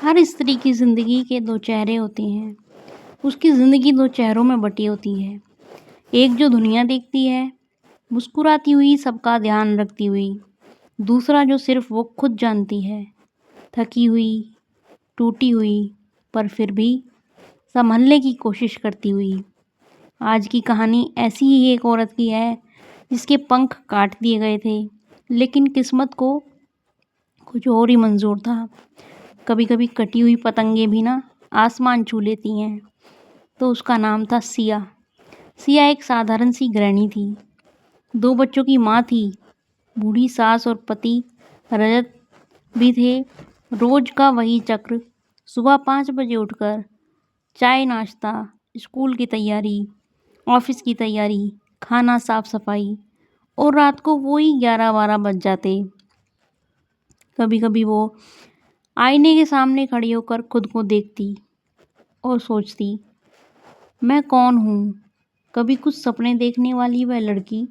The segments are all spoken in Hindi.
हर स्त्री की ज़िंदगी के 2 चेहरे होते हैं। उसकी ज़िंदगी 2 चेहरों में बटी होती है। एक जो दुनिया देखती है, मुस्कुराती हुई सबका ध्यान रखती हुई। दूसरा जो सिर्फ़ वो खुद जानती है, थकी हुई, टूटी हुई, पर फिर भी सँभलने की कोशिश करती हुई। आज की कहानी ऐसी ही एक औरत की है, जिसके पंख काट दिए गए थे, लेकिन किस्मत को कुछ और ही मंज़ूर था। कभी-कभी कटी हुई पतंगें भी ना आसमान छू लेती हैं। तो उसका नाम था सिया। सिया एक साधारण सी गृहिणी थी। 2 बच्चों की माँ थी। बूढ़ी सास और पति रजत भी थे। रोज का वही चक्र, सुबह 5 बजे उठकर चाय नाश्ता, स्कूल की तैयारी, ऑफिस की तैयारी, खाना साफ-सफाई और रात को वही 11-12 बज जाते। कभी-कभी वो आईने के सामने खड़ी होकर खुद को देखती और सोचती, मैं कौन हूँ? कभी कुछ सपने देखने वाली वह लड़की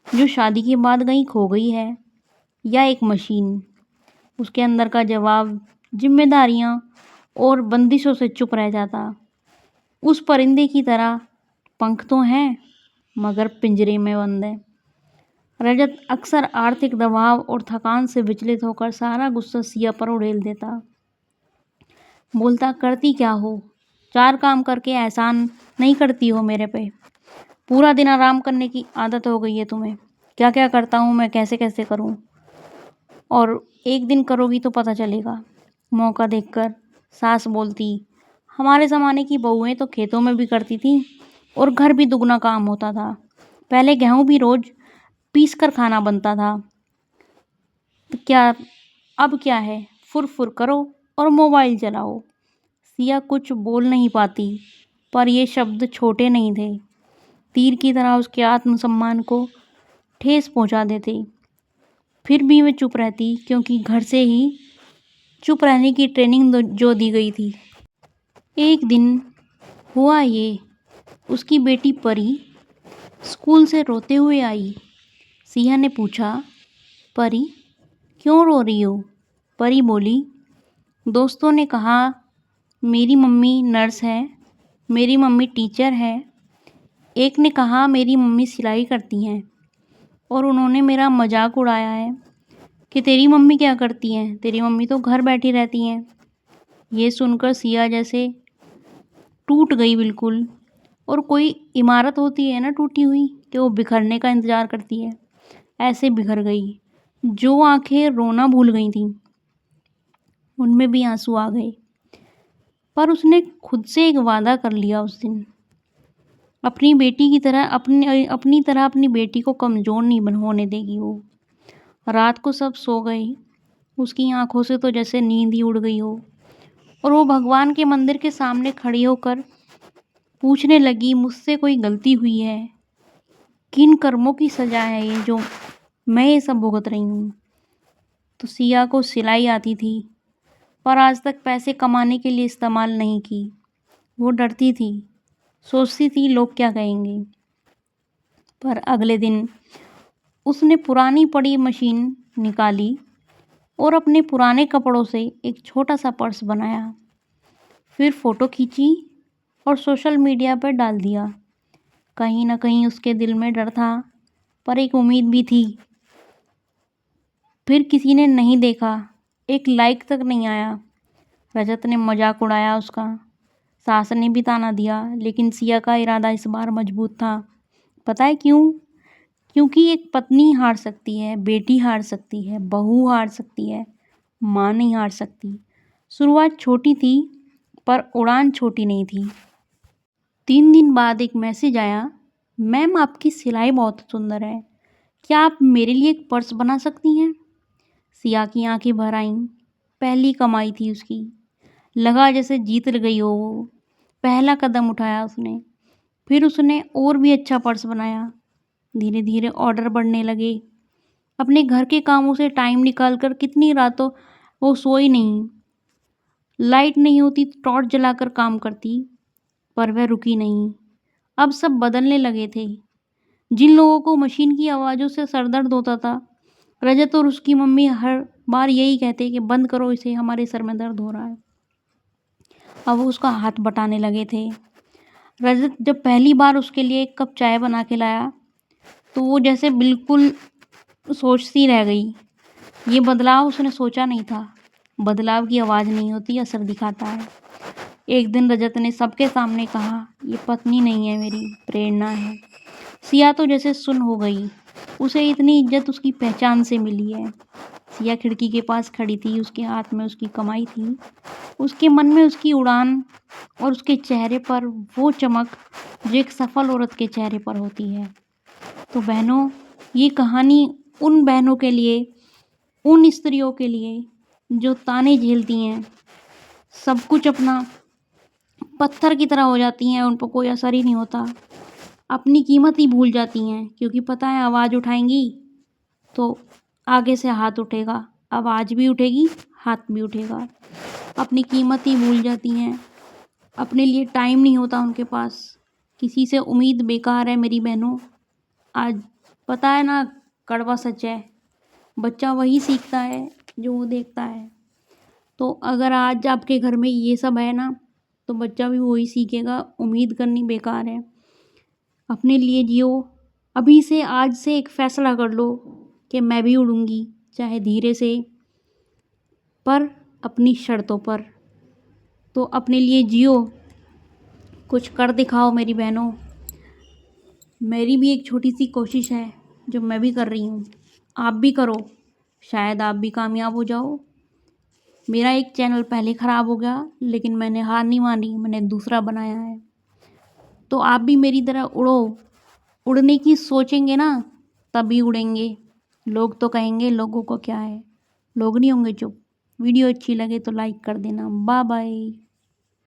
जो शादी के बाद कहीं खो गई है, या एक मशीन? उसके अंदर का जवाब जिम्मेदारियाँ और बंदिशों से चुप रह जाता। उस परिंदे की तरह पंख तो हैं, मगर पिंजरे में बंद है। रजत अक्सर आर्थिक दबाव और थकान से विचलित होकर सारा गुस्सा सिया पर उड़ेल देता। बोलता, करती क्या हो? 4 काम करके एहसान नहीं करती हो मेरे पे। पूरा दिन आराम करने की आदत हो गई है तुम्हें। क्या-क्या करता हूँ मैं, कैसे-कैसे करूँ? और एक दिन करोगी तो पता चलेगा। मौका देखकर सास बोलती, हमारे ज़माने की बहुएँ तो खेतों में भी करती थीं और घर भी दुगना काम होता था। पहले गेहूँ भी रोज़ पीस कर खाना बनता था। तो क्या अब क्या है? फुर-फुर करो और मोबाइल चलाओ। सिया कुछ बोल नहीं पाती, पर ये शब्द छोटे नहीं थे। तीर की तरह उसके आत्मसम्मान को ठेस पहुंचा देते। फिर भी वह चुप रहती, क्योंकि घर से ही चुप रहने की ट्रेनिंग जो दी गई थी। एक दिन हुआ ये, उसकी बेटी परी स्कूल से रोते हुए आई। सिया ने पूछा, परी क्यों रो रही हो? परी बोली, दोस्तों ने कहा मेरी मम्मी नर्स है, मेरी मम्मी टीचर है। एक ने कहा मेरी मम्मी सिलाई करती हैं, और उन्होंने मेरा मजाक उड़ाया है कि तेरी मम्मी क्या करती हैं? तेरी मम्मी तो घर बैठी रहती हैं। ये सुनकर सिया जैसे टूट गई बिल्कुल। और कोई इमारत होती है ना टूटी हुई, कि वो बिखरने का इंतज़ार करती है, ऐसे बिखर गई। जो आंखें रोना भूल गई थीं, उनमें भी आंसू आ गए। पर उसने खुद से एक वादा कर लिया उस दिन, अपनी बेटी की तरह अपनी बेटी को कमज़ोर नहीं होने देगी वो। रात को सब सो गए। उसकी आंखों से तो जैसे नींद ही उड़ गई हो, और वो भगवान के मंदिर के सामने खड़ी होकर पूछने लगी, मुझसे कोई गलती हुई है? किन कर्मों की सजा है ये, जो मैं ये सब भुगत रही हूँ? तो सिया को सिलाई आती थी, पर आज तक पैसे कमाने के लिए इस्तेमाल नहीं की। वो डरती थी, सोचती थी लोग क्या कहेंगे। पर अगले दिन उसने पुरानी पड़ी मशीन निकाली और अपने पुराने कपड़ों से एक छोटा सा पर्स बनाया। फिर फ़ोटो खींची और सोशल मीडिया पर डाल दिया। कहीं न कहीं उसके दिल में डर था, पर एक उम्मीद भी थी। फिर किसी ने नहीं देखा, एक लाइक तक नहीं आया। रजत ने मजाक उड़ाया उसका, सास ने भी ताना दिया, लेकिन सिया का इरादा इस बार मजबूत था। पता है क्यों? क्योंकि एक पत्नी हार सकती है, बेटी हार सकती है, बहू हार सकती है, माँ नहीं हार सकती। शुरुआत छोटी थी, पर उड़ान छोटी नहीं थी। 3 दिन बाद एक मैसेज आया, मैम आपकी सिलाई बहुत सुंदर है, क्या आप मेरे लिए एक पर्स बना सकती हैं? सिया की आंखें भर आईं। पहली कमाई थी उसकी। लगा जैसे जीत गई हो वो। पहला कदम उठाया उसने। फिर उसने और भी अच्छा पर्स बनाया। धीरे धीरे ऑर्डर बढ़ने लगे। अपने घर के कामों से टाइम निकालकर कितनी रातों वो सोई नहीं। लाइट नहीं होती तो टॉर्च जलाकर काम करती, पर वह रुकी नहीं। अब सब बदलने लगे थे। जिन लोगों को मशीन की आवाज़ों से सरदर्द होता था, रजत और उसकी मम्मी हर बार यही कहते कि बंद करो इसे, हमारे सर में दर्द हो रहा है। अब वो उसका हाथ बटाने लगे थे। रजत जब पहली बार उसके लिए एक कप चाय बना के लाया तो वो जैसे बिल्कुल सोचती रह गई। ये बदलाव उसने सोचा नहीं था। बदलाव की आवाज़ नहीं होती, असर दिखाता है। एक दिन रजत ने सबके सामने कहा, ये पत्नी नहीं है मेरी, प्रेरणा है। सिया तो जैसे सुन्न हो गई। उसे इतनी इज्जत उसकी पहचान से मिली है। सिया खिड़की के पास खड़ी थी, उसके हाथ में उसकी कमाई थी, उसके मन में उसकी उड़ान और उसके चेहरे पर वो चमक जो एक सफल औरत के चेहरे पर होती है। तो बहनों, ये कहानी उन बहनों के लिए, उन स्त्रियों के लिए जो ताने झेलती हैं, सब कुछ अपना पत्थर की तरह हो जाती हैं, उन पर कोई असर ही नहीं होता, अपनी कीमत ही भूल जाती हैं, क्योंकि पता है आवाज़ उठाएंगी तो आगे से हाथ उठेगा, आवाज़ भी उठेगी, हाथ भी उठेगा। अपनी कीमत ही भूल जाती हैं, अपने लिए टाइम नहीं होता उनके पास, किसी से उम्मीद बेकार है मेरी बहनों। आज पता है ना, कड़वा सच है, बच्चा वही सीखता है जो वो देखता है। तो अगर आज आपके घर में ये सब है ना, तो बच्चा भी वही सीखेगा। उम्मीद करनी बेकार है, अपने लिए जियो। अभी से, आज से एक फ़ैसला कर लो कि मैं भी उड़ूँगी, चाहे धीरे से, पर अपनी शर्तों पर। तो अपने लिए जियो, कुछ कर दिखाओ मेरी बहनों। मेरी भी एक छोटी सी कोशिश है जो मैं भी कर रही हूँ, आप भी करो, शायद आप भी कामयाब हो जाओ। मेरा एक चैनल पहले ख़राब हो गया, लेकिन मैंने हार नहीं मानी, मैंने दूसरा बनाया है। तो आप भी मेरी तरह उड़ो। उड़ने की सोचेंगे ना, तभी उड़ेंगे। लोग तो कहेंगे, लोगों को क्या है, लोग नहीं होंगे चुप। वीडियो अच्छी लगे तो लाइक कर देना। Bye bye.